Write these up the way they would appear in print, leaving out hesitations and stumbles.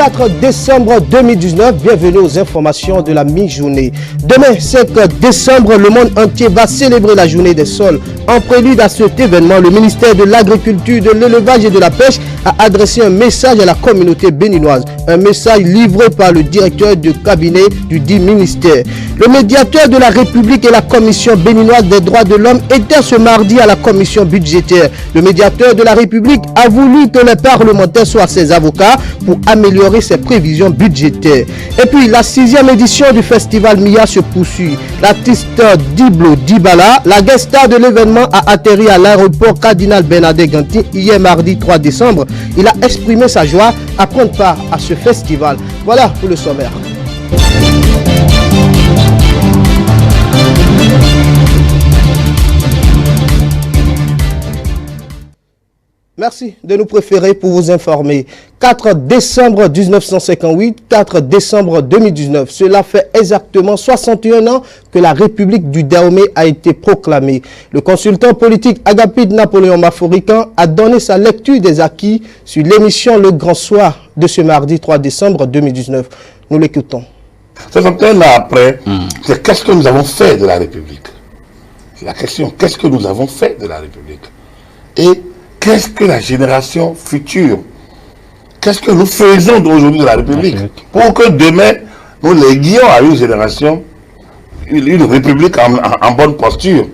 4 décembre 2019, bienvenue aux informations de la mi-journée. Demain, 5 décembre, le monde entier va célébrer la journée des sols. En prélude à cet événement, le ministère de l'Agriculture, de l'Élevage et de la Pêche a adressé un message à la communauté béninoise. Un message livré par le directeur de cabinet du dit ministère. Le médiateur de la République et la Commission béninoise des droits de l'homme étaient ce mardi à la commission budgétaire. Le médiateur de la République a voulu que les parlementaires soient ses avocats pour améliorer ses prévisions budgétaires. Et puis, la 6e édition du festival MIA se poursuit. L'artiste Diblo Dibala, la guest star de l'événement, a atterri à l'aéroport Cardinal Bernadette Ganti hier mardi 3 décembre. Il a exprimé sa joie à prendre part à ce festival. Voilà pour le sommaire. Merci de nous préférer pour vous informer. 4 décembre 1958, 4 décembre 2019. Cela fait exactement 61 ans que la République du Dahomey a été proclamée. Le consultant politique Agapit Napoléon Maforican a donné sa lecture des acquis sur l'émission Le Grand Soir de ce mardi 3 décembre 2019. Nous l'écoutons. 61 ans après, c'est qu'est-ce que nous avons fait de la République? C'est la question, qu'est-ce que nous avons fait de la République? Et qu'est-ce que la génération future, qu'est-ce que nous faisons d'aujourd'hui de la République pour que demain, nous léguions à une génération, une République en bonne posture.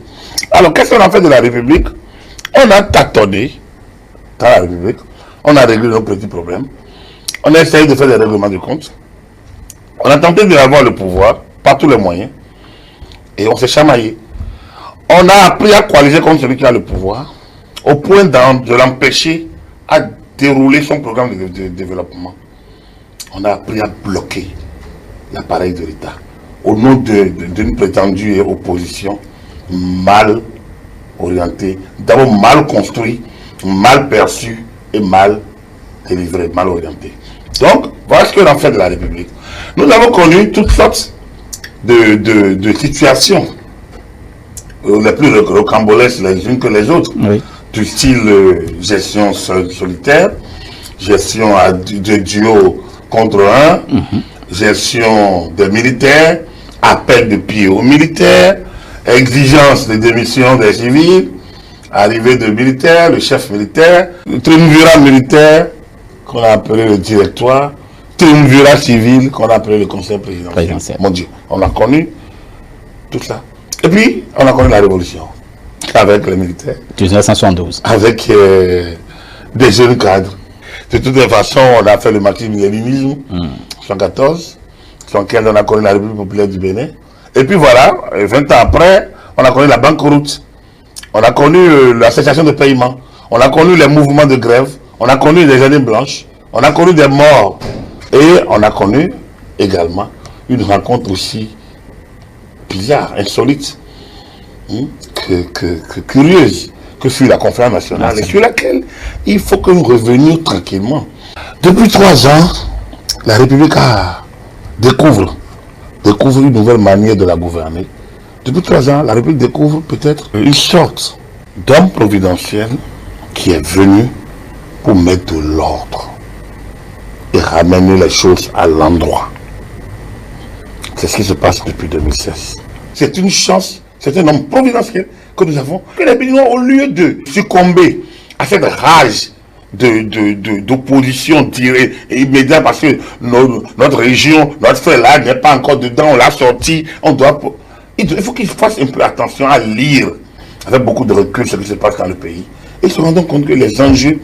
Alors, qu'est-ce qu'on a fait de la République? On a tâtonné dans la République, on a réglé nos petits problèmes, on a essayé de faire des règlements de compte, on a tenté d'avoir le pouvoir par tous les moyens, et on s'est chamaillé. On a appris à coaliser contre celui qui a le pouvoir, au point de l'empêcher à dérouler son programme de développement. On a appris à bloquer l'appareil de l'État au nom d'une prétendue opposition mal orientée, d'abord mal construite, mal perçue et mal délivrée, mal orientée. Donc, voilà ce que l'on fait de la République. Nous avons connu toutes sortes de situations, les plus rocambolesques les unes que les autres. Oui. Du style gestion solitaire, gestion de duo contre un, gestion des militaires, appel de pied aux militaires, exigence de démission des civils, arrivée de militaires, le chef militaire, le triumvirat militaire qu'on a appelé le directoire, triumvirat civil qu'on a appelé le conseil présidentiel. Mon Dieu, on a connu tout ça. Et puis, on a connu la révolution. Avec les militaires. 1972. Avec des jeunes cadres. De toutes les façons, on a fait le marxisme-léninisme, 1914, 1915, on a connu la République populaire du Bénin. Et puis voilà, 20 ans après, on a connu la banqueroute. On a connu la cessation de paiement. On a connu les mouvements de grève. On a connu les années blanches. On a connu des morts. Et on a connu également une rencontre aussi bizarre, insolite. Curieuse que fut la conférence nationale et sur laquelle il faut que nous revenions tranquillement. Depuis 3 ans, la République découvre une nouvelle manière de la gouverner. Depuis 3 ans, la République découvre peut-être une sorte d'homme providentiel qui est venu pour mettre de l'ordre et ramener les choses à l'endroit. C'est ce qui se passe depuis 2016. C'est une chance. C'est un homme providentiel que nous avons, que les Béninois, au lieu de succomber à cette rage d'opposition immédiate parce que notre région, notre frère là n'est pas encore dedans, on l'a sorti, il faut qu'ils fassent un peu attention à lire avec beaucoup de recul ce qui se passe dans le pays et se rendant compte que les enjeux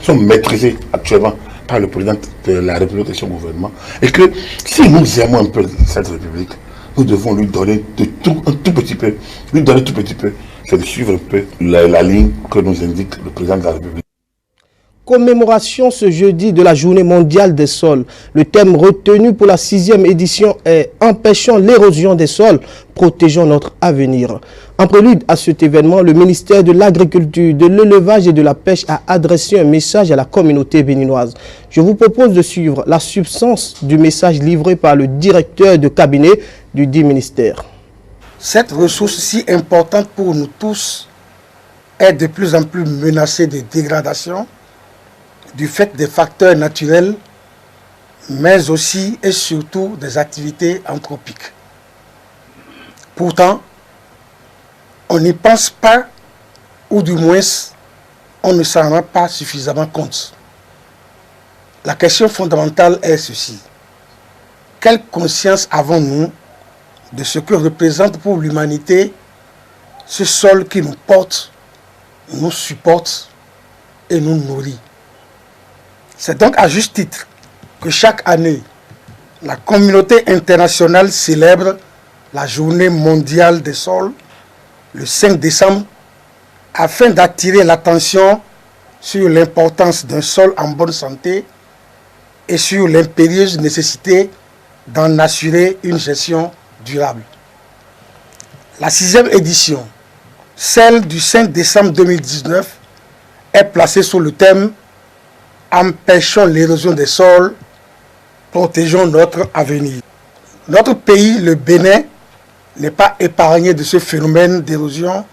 sont maîtrisés actuellement par le président de la République et son gouvernement et que si nous aimons un peu cette République, nous devons lui donner un tout petit peu, c'est de suivre un peu la ligne que nous indique le président de la République. Commémoration ce jeudi de la journée mondiale des sols. Le thème retenu pour la 6e édition est « Empêchons l'érosion des sols, protégeons notre avenir ». En prélude à cet événement, le ministère de l'Agriculture, de l'Élevage et de la Pêche a adressé un message à la communauté béninoise. Je vous propose de suivre la substance du message livré par le directeur de cabinet du dit ministère. Cette ressource si importante pour nous tous est de plus en plus menacée de dégradation du fait des facteurs naturels mais aussi et surtout des activités anthropiques. Pourtant, on n'y pense pas, ou du moins, on ne s'en rend pas suffisamment compte. La question fondamentale est ceci. Quelle conscience avons-nous de ce que représente pour l'humanité ce sol qui nous porte, nous supporte et nous nourrit? C'est donc à juste titre que chaque année, la communauté internationale célèbre la Journée mondiale des sols le 5 décembre afin d'attirer l'attention sur l'importance d'un sol en bonne santé et sur l'impérieuse nécessité d'en assurer une gestion durable. La 6e édition, celle du 5 décembre 2019, est placée sous le thème « Empêchons l'érosion des sols, protégeons notre avenir ». Notre pays, le Bénin, n'est pas épargné de ce phénomène d'érosion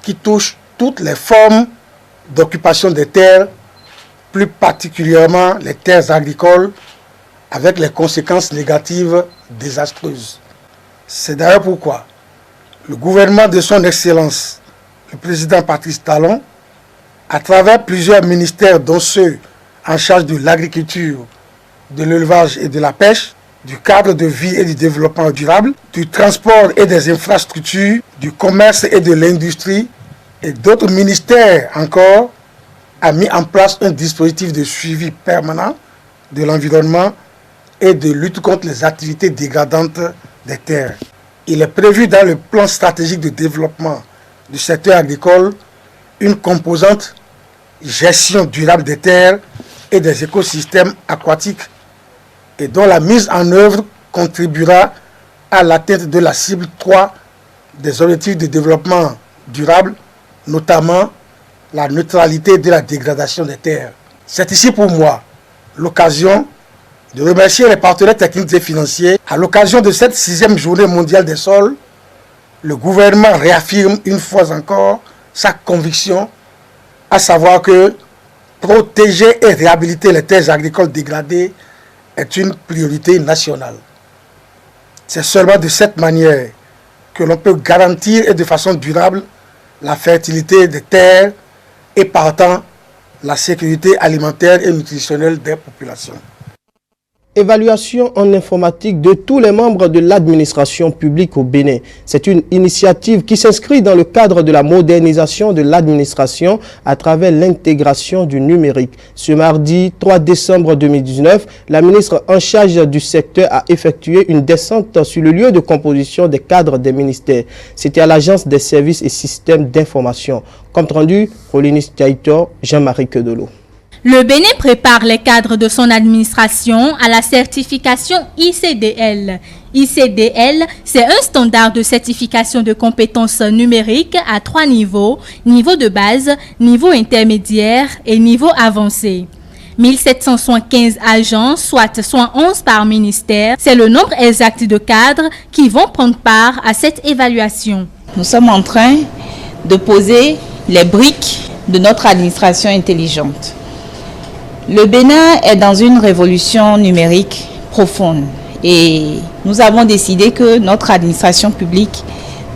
qui touche toutes les formes d'occupation des terres, plus particulièrement les terres agricoles, avec les conséquences négatives désastreuses. C'est d'ailleurs pourquoi le gouvernement de son Excellence, le président Patrice Talon, à travers plusieurs ministères dont ceux en charge de l'agriculture, de l'élevage et de la pêche, du cadre de vie et du développement durable, du transport et des infrastructures, du commerce et de l'industrie, et d'autres ministères encore, a mis en place un dispositif de suivi permanent de l'environnement et de lutte contre les activités dégradantes des terres. Il est prévu dans le plan stratégique de développement du secteur agricole une composante gestion durable des terres et des écosystèmes aquatiques et dont la mise en œuvre contribuera à l'atteinte de la cible 3 des objectifs de développement durable, notamment la neutralité de la dégradation des terres. C'est ici pour moi l'occasion de remercier les partenaires techniques et financiers. À l'occasion de cette 6e journée mondiale des sols, le gouvernement réaffirme une fois encore sa conviction, à savoir que protéger et réhabiliter les terres agricoles dégradées est une priorité nationale. C'est seulement de cette manière que l'on peut garantir et de façon durable la fertilité des terres et partant la sécurité alimentaire et nutritionnelle des populations. Évaluation en informatique de tous les membres de l'administration publique au Bénin. C'est une initiative qui s'inscrit dans le cadre de la modernisation de l'administration à travers l'intégration du numérique. Ce mardi 3 décembre 2019, la ministre en charge du secteur a effectué une descente sur le lieu de composition des cadres des ministères. C'était à l'Agence des services et systèmes d'information. Compte rendu, Pauline Taitor, Jean-Marie Kedolo. Le Bénin prépare les cadres de son administration à la certification ICDL. ICDL, c'est un standard de certification de compétences numériques à 3 niveaux, niveau de base, niveau intermédiaire et niveau avancé. 1775 agents, soit 11 par ministère, c'est le nombre exact de cadres qui vont prendre part à cette évaluation. Nous sommes en train de poser les briques de notre administration intelligente. Le Bénin est dans une révolution numérique profonde et nous avons décidé que notre administration publique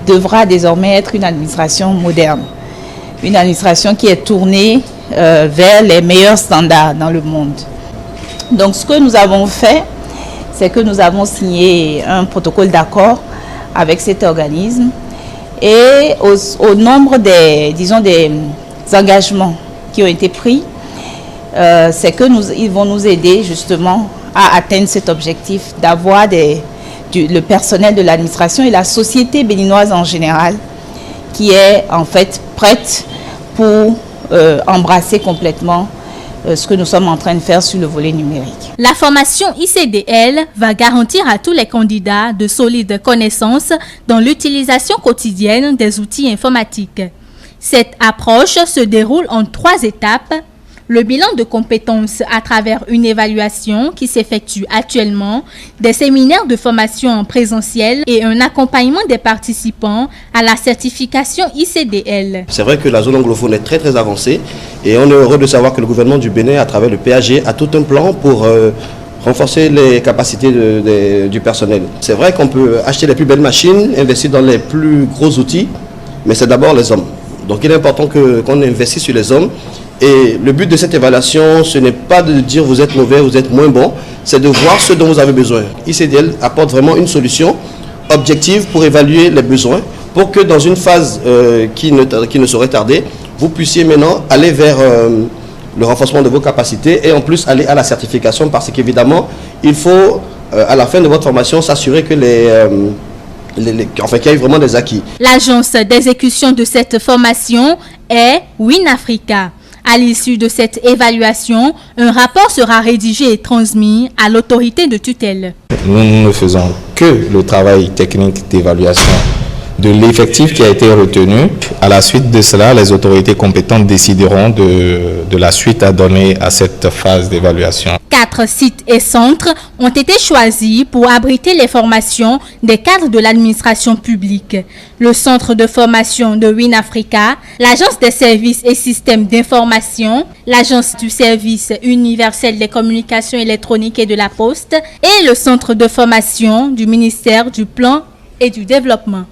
devra désormais être une administration moderne, une administration qui est tournée vers les meilleurs standards dans le monde. Donc ce que nous avons fait, c'est que nous avons signé un protocole d'accord avec cet organisme et au nombre des engagements qui ont été pris, c'est que ils vont nous aider justement à atteindre cet objectif d'avoir le personnel de l'administration et la société béninoise en général qui est en fait prête pour embrasser complètement ce que nous sommes en train de faire sur le volet numérique. La formation ICDL va garantir à tous les candidats de solides connaissances dans l'utilisation quotidienne des outils informatiques. Cette approche se déroule en 3 étapes. Le bilan de compétences à travers une évaluation qui s'effectue actuellement, des séminaires de formation en présentiel et un accompagnement des participants à la certification ICDL. C'est vrai que la zone anglophone est très avancée et on est heureux de savoir que le gouvernement du Bénin, à travers le PAG, a tout un plan pour renforcer les capacités du personnel. C'est vrai qu'on peut acheter les plus belles machines, investir dans les plus gros outils, mais c'est d'abord les hommes. Donc il est important qu'on investisse sur les hommes. Et le but de cette évaluation, ce n'est pas de dire vous êtes mauvais, vous êtes moins bon, c'est de voir ce dont vous avez besoin. ICDL apporte vraiment une solution objective pour évaluer les besoins, pour que dans une phase qui ne saurait tarder, vous puissiez maintenant aller vers le renforcement de vos capacités et en plus aller à la certification, parce qu'évidemment, il faut à la fin de votre formation s'assurer que qu'il y ait vraiment des acquis. L'agence d'exécution de cette formation est WinAfrica. À l'issue de cette évaluation, un rapport sera rédigé et transmis à l'autorité de tutelle. Nous ne faisons que le travail technique d'évaluation de l'effectif qui a été retenu. À la suite de cela, les autorités compétentes décideront de la suite à donner à cette phase d'évaluation. 4 sites et centres ont été choisis pour abriter les formations des cadres de l'administration publique. Le centre de formation de WinAfrica, l'agence des services et systèmes d'information, l'agence du service universel des communications électroniques et de la poste et le centre de formation du ministère du Plan et du Développement.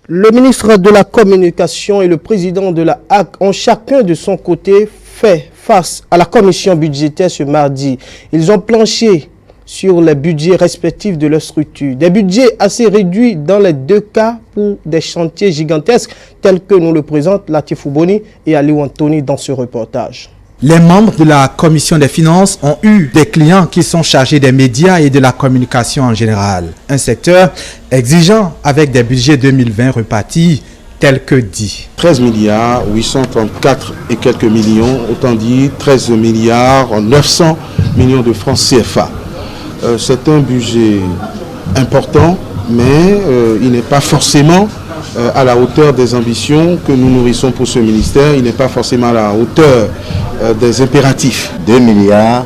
Le ministre de la Communication et le président de la HAC ont chacun de son côté fait face à la commission budgétaire ce mardi. Ils ont planché sur les budgets respectifs de leurs structures. Des budgets assez réduits dans les deux cas pour des chantiers gigantesques tels que nous le présentent Latifou Boni et Aliou Anthony dans ce reportage. Les membres de la commission des finances ont eu des clients qui sont chargés des médias et de la communication en général. Un secteur exigeant avec des budgets 2020 repartis tels que dit. 13 milliards 834 et quelques millions, autant dit 13 milliards 900 millions de francs CFA. C'est un budget important, mais il n'est pas forcément à la hauteur des ambitions que nous nourrissons pour ce ministère. Il n'est pas forcément à la hauteur des impératifs. 2 milliards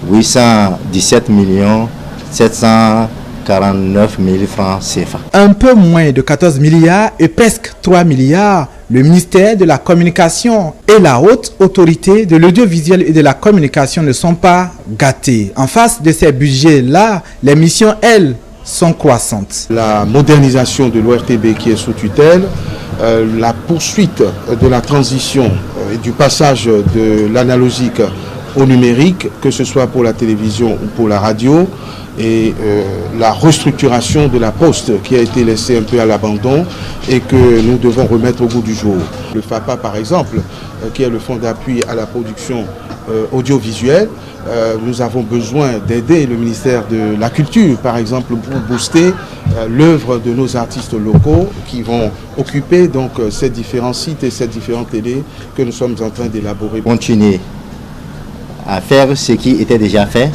817 millions 749 000 francs CFA. Un peu moins de 14 milliards et presque 3 milliards, le ministère de la Communication et la haute autorité de l'audiovisuel et de la communication ne sont pas gâtés. En face de ces budgets-là, les missions, elles, sont croissantes. La modernisation de l'ORTB qui est sous tutelle, la poursuite de la transition et du passage de l'analogique au numérique, que ce soit pour la télévision ou pour la radio, et la restructuration de la poste qui a été laissée un peu à l'abandon et que nous devons remettre au goût du jour. Le FAPA par exemple, qui est le fonds d'appui à la production audiovisuelle, nous avons besoin d'aider le ministère de la Culture par exemple pour booster l'œuvre de nos artistes locaux qui vont occuper donc ces différents sites et ces différentes télés que nous sommes en train d'élaborer. Continuer à faire ce qui était déjà fait,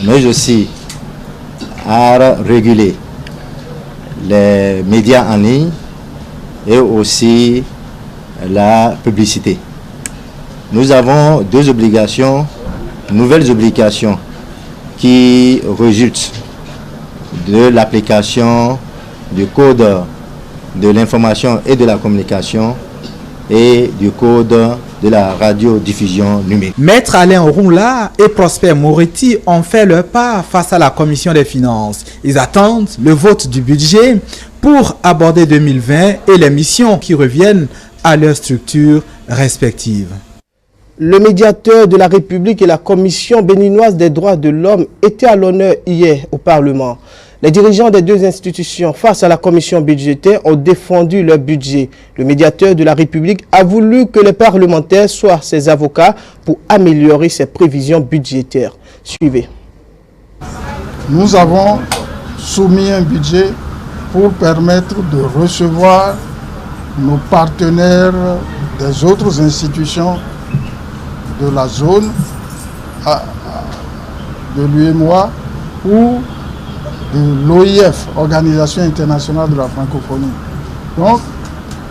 mais aussi à réguler les médias en ligne et aussi la publicité. Nous avons deux obligations, nouvelles obligations qui résultent de l'application du code de l'information et de la communication et du code de la radiodiffusion numérique. Maître Alain Roula et Prosper Moretti ont fait leur part face à la commission des finances. Ils attendent le vote du budget pour aborder 2020 et les missions qui reviennent à leurs structures respectives. Le médiateur de la République et la Commission béninoise des droits de l'homme étaient à l'honneur hier au Parlement. Les dirigeants des deux institutions face à la commission budgétaire ont défendu leur budget. Le médiateur de la République a voulu que les parlementaires soient ses avocats pour améliorer ses prévisions budgétaires. Suivez. Nous avons soumis un budget pour permettre de recevoir nos partenaires des autres institutions de la zone, de l'UEMOA ou de l'OIF, Organisation internationale de la francophonie. Donc,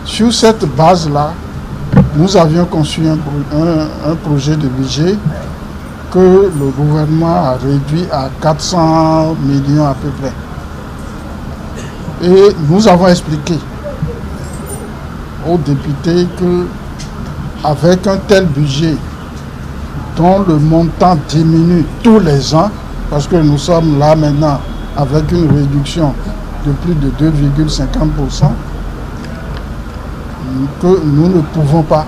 sur cette base-là, nous avions conçu un projet de budget que le gouvernement a réduit à 400 millions à peu près. Et nous avons expliqué aux députés que avec un tel budget dont le montant diminue tous les ans, parce que nous sommes là maintenant avec une réduction de plus de 2,50%, que nous ne pouvons pas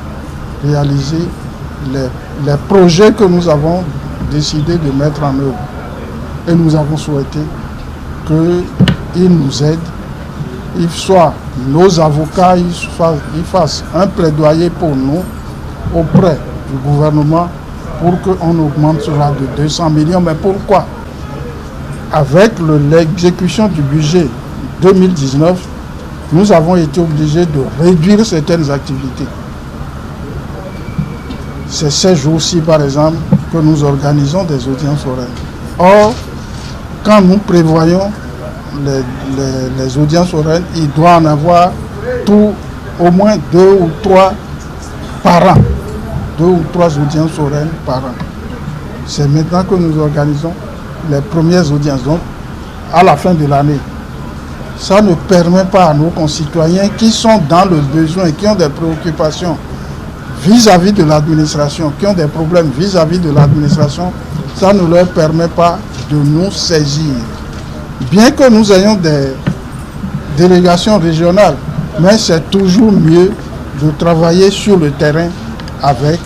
réaliser les projets que nous avons décidé de mettre en œuvre. Et nous avons souhaité qu'ils nous aident, soit nos avocats, ils fassent un plaidoyer pour nous auprès du gouvernement pour qu'on augmente cela de 200 millions. Mais pourquoi? Avec l'exécution du budget 2019, nous avons été obligés de réduire certaines activités. C'est ces jours-ci, par exemple, que nous organisons des audiences foraines. Or, quand nous prévoyons les audiences foraines, il doit en avoir au moins 2 ou 3 par an. 2 ou 3 audiences foraines par an. C'est maintenant que nous organisons les premières audiences, donc à la fin de l'année. Ça ne permet pas à nos concitoyens qui sont dans le besoin, qui ont des préoccupations vis-à-vis de l'administration, qui ont des problèmes vis-à-vis de l'administration, ça ne leur permet pas de nous saisir. Bien que nous ayons des délégations régionales, mais c'est toujours mieux de travailler sur le terrain avec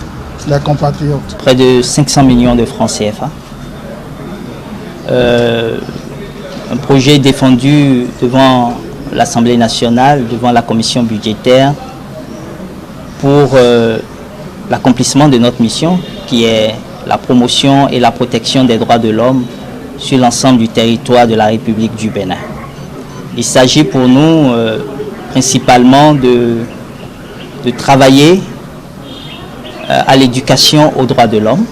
les compatriotes. Près de 500 millions de francs CFA. Un projet défendu devant l'Assemblée nationale, devant la commission budgétaire, pour l'accomplissement de notre mission, qui est la promotion et la protection des droits de l'homme sur l'ensemble du territoire de la République du Bénin. Il s'agit pour nous principalement de travailler à l'éducation aux droits de l'homme,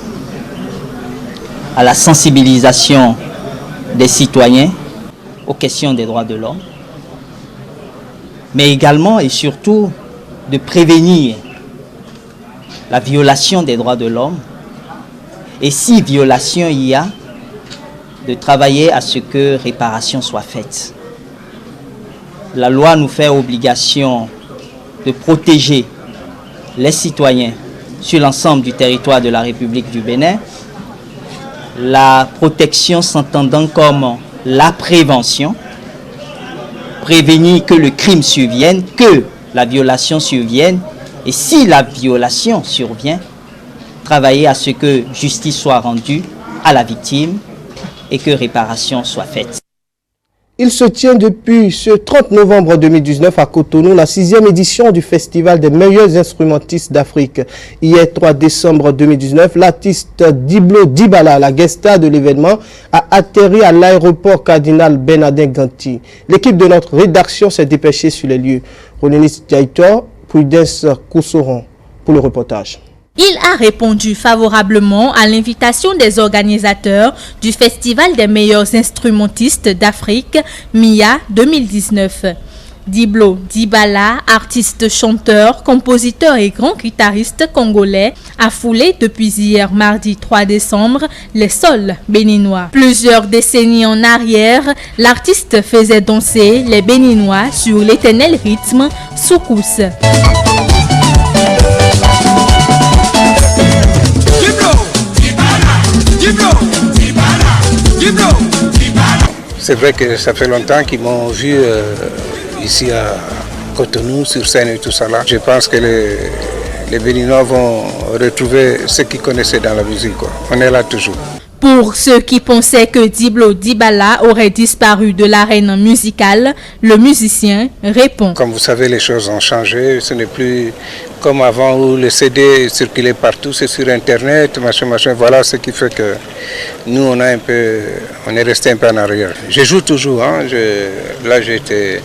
à la sensibilisation des citoyens aux questions des droits de l'homme, mais également et surtout de prévenir la violation des droits de l'homme, et si violation il y a, de travailler à ce que réparation soit faite. La loi nous fait obligation de protéger les citoyens sur l'ensemble du territoire de la République du Bénin, la protection s'entendant comme la prévention, prévenir que le crime survienne, que la violation survienne, et si la violation survient, travailler à ce que justice soit rendue à la victime et que réparation soit faite. Il se tient depuis ce 30 novembre 2019 à Cotonou la 6e édition du Festival des meilleurs instrumentistes d'Afrique. Hier 3 décembre 2019, l'artiste Diblo Dibala, la guest star de l'événement, a atterri à l'aéroport Cardinal Bernardin Ganti. L'équipe de notre rédaction s'est dépêchée sur les lieux. Ronélis Diaitor, Prudence Koussoron pour le reportage. Il a répondu favorablement à l'invitation des organisateurs du Festival des meilleurs instrumentistes d'Afrique, MIA 2019. Diblo Dibala, artiste, chanteur, compositeur et grand guitariste congolais, a foulé depuis hier mardi 3 décembre les sols béninois. Plusieurs décennies en arrière, l'artiste faisait danser les Béninois sur l'éternel rythme soukous. C'est vrai que ça fait longtemps qu'ils m'ont vu ici à Cotonou, sur scène et tout ça là. Je pense que les Béninois vont retrouver ce qu'ils connaissaient dans la musique, quoi. On est là toujours. Pour ceux qui pensaient que Diblo Dibala aurait disparu de l'arène musicale, le musicien répond. Comme vous savez, les choses ont changé. Ce n'est plus comme avant où le CD circulait partout, c'est sur Internet, machin. Voilà ce qui fait que nous, on est resté un peu en arrière. Je joue toujours. Hein. Là, j'ai été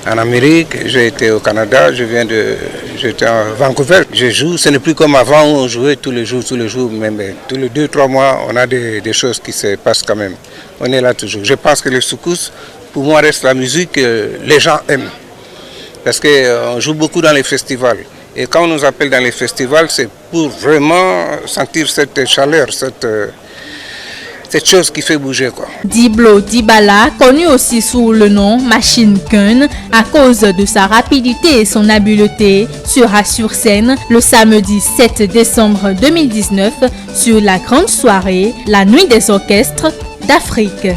en Amérique, j'ai été au Canada, j'étais à Vancouver. Je joue, ce n'est plus comme avant où on jouait tous les jours, mais tous les 2-3 mois, on a des choses qui se passent quand même. On est là toujours. Je pense que le soukous, pour moi, reste la musique que les gens aiment. Parce qu'on joue beaucoup dans les festivals. Et quand on nous appelle dans les festivals, c'est pour vraiment sentir cette chaleur, cette chose qui fait bouger, quoi. Diblo Dibala, connu aussi sous le nom Machine Gun, à cause de sa rapidité et son habileté, sera sur scène le samedi 7 décembre 2019 sur la grande soirée La Nuit des Orchestres d'Afrique.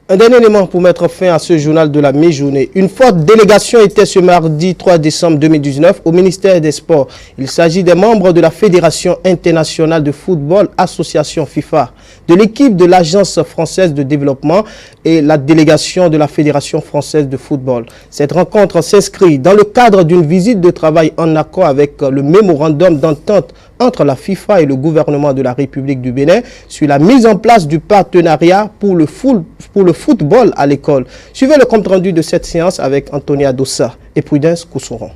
Un dernier élément pour mettre fin à ce journal de la mi-journée. Une forte délégation était ce mardi 3 décembre 2019 au ministère des Sports. Il s'agit des membres de la Fédération internationale de football, association FIFA, de l'équipe de l'Agence française de développement et la délégation de la Fédération française de football. Cette rencontre s'inscrit dans le cadre d'une visite de travail en accord avec le mémorandum d'entente entre la FIFA et le gouvernement de la République du Bénin sur la mise en place du partenariat pour le football à l'école. Suivez le compte rendu de cette séance avec Antonia Dossa et Prudence Koussoron.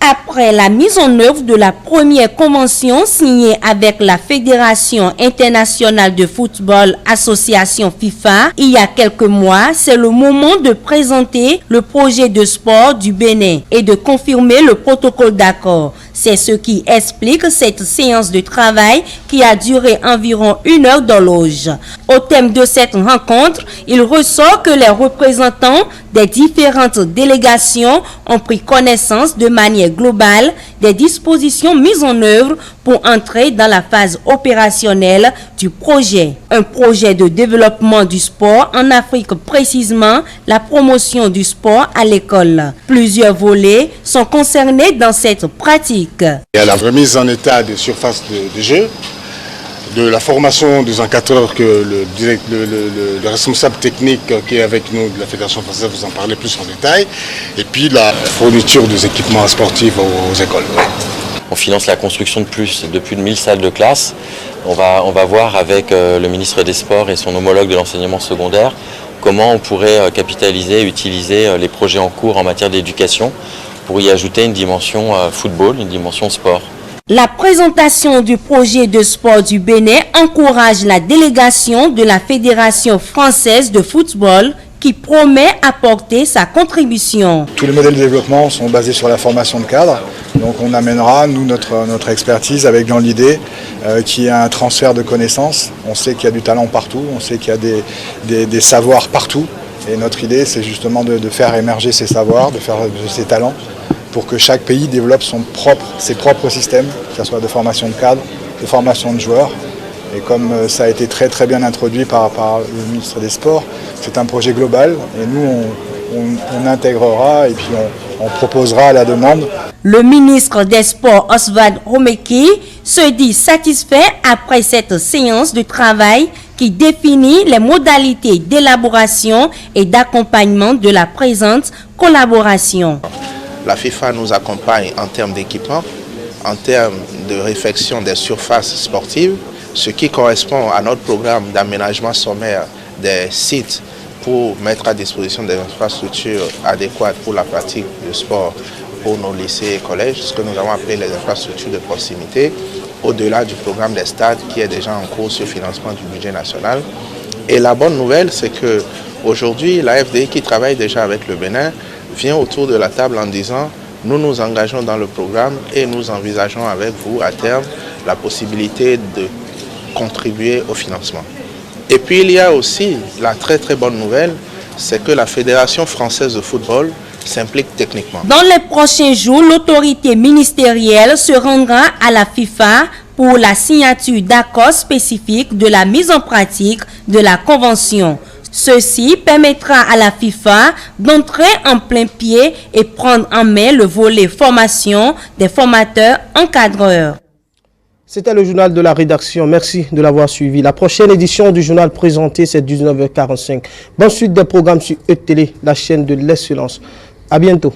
Après la mise en œuvre de la première convention signée avec la Fédération internationale de football, association FIFA, il y a quelques mois, c'est le moment de présenter le projet de sport du Bénin et de confirmer le protocole d'accord. C'est ce qui explique cette séance de travail qui a duré environ 1 heure d'horloge. Au thème de cette rencontre, il ressort que les représentants des différentes délégations ont pris connaissance de manière globale des dispositions mises en œuvre pour entrer dans la phase opérationnelle du projet. Un projet de développement du sport en Afrique, précisément la promotion du sport à l'école. Plusieurs volets sont concernés dans cette pratique. Il y a la remise en état des surfaces de jeu, de la formation des encadreurs que le responsable technique qui est avec nous de la Fédération française vous en parler plus en détail, et puis la fourniture des équipements sportifs aux écoles. Oui. On finance la construction de plus de 1000 salles de classe. On va voir avec le ministre des Sports et son homologue de l'enseignement secondaire comment on pourrait capitaliser et utiliser les projets en cours en matière d'éducation pour y ajouter une dimension football, une dimension sport. La présentation du projet de sport du Bénin encourage la délégation de la Fédération française de football qui promet apporter sa contribution. Tous les modèles de développement sont basés sur la formation de cadres. Donc on amènera, nous, notre expertise avec dans l'idée qu'il y a un transfert de connaissances. On sait qu'il y a du talent partout, on sait qu'il y a des savoirs partout. Et notre idée, c'est justement de faire émerger ces savoirs, de faire ces talents, pour que chaque pays développe ses propres systèmes, que ce soit de formation de cadres, de formation de joueurs. Et comme ça a été très très bien introduit par le ministre des Sports, c'est un projet global et nous on intégrera et puis on proposera à la demande. Le ministre des Sports Oswald Romeki se dit satisfait après cette séance de travail qui définit les modalités d'élaboration et d'accompagnement de la présente collaboration. La FIFA nous accompagne en termes d'équipement, en termes de réfection des surfaces sportives, ce qui correspond à notre programme d'aménagement sommaire des sites pour mettre à disposition des infrastructures adéquates pour la pratique du sport pour nos lycées et collèges, ce que nous avons appelé les infrastructures de proximité, au-delà du programme des stades qui est déjà en cours sur le financement du budget national. Et la bonne nouvelle, c'est qu'aujourd'hui, la FDI qui travaille déjà avec le Bénin vient autour de la table en disant « Nous nous engageons dans le programme et nous envisageons avec vous à terme la possibilité de contribuer au financement ». Et puis il y a aussi la très très bonne nouvelle, c'est que la Fédération française de football s'implique techniquement. Dans les prochains jours, l'autorité ministérielle se rendra à la FIFA pour la signature d'accords spécifiques de la mise en pratique de la convention. Ceci permettra à la FIFA d'entrer en plein pied et prendre en main le volet formation des formateurs encadreurs. C'était le journal de la rédaction. Merci de l'avoir suivi. La prochaine édition du journal présenté, c'est 19h45. Bonne suite des programmes sur E-Télé, la chaîne de l'excellence. À bientôt.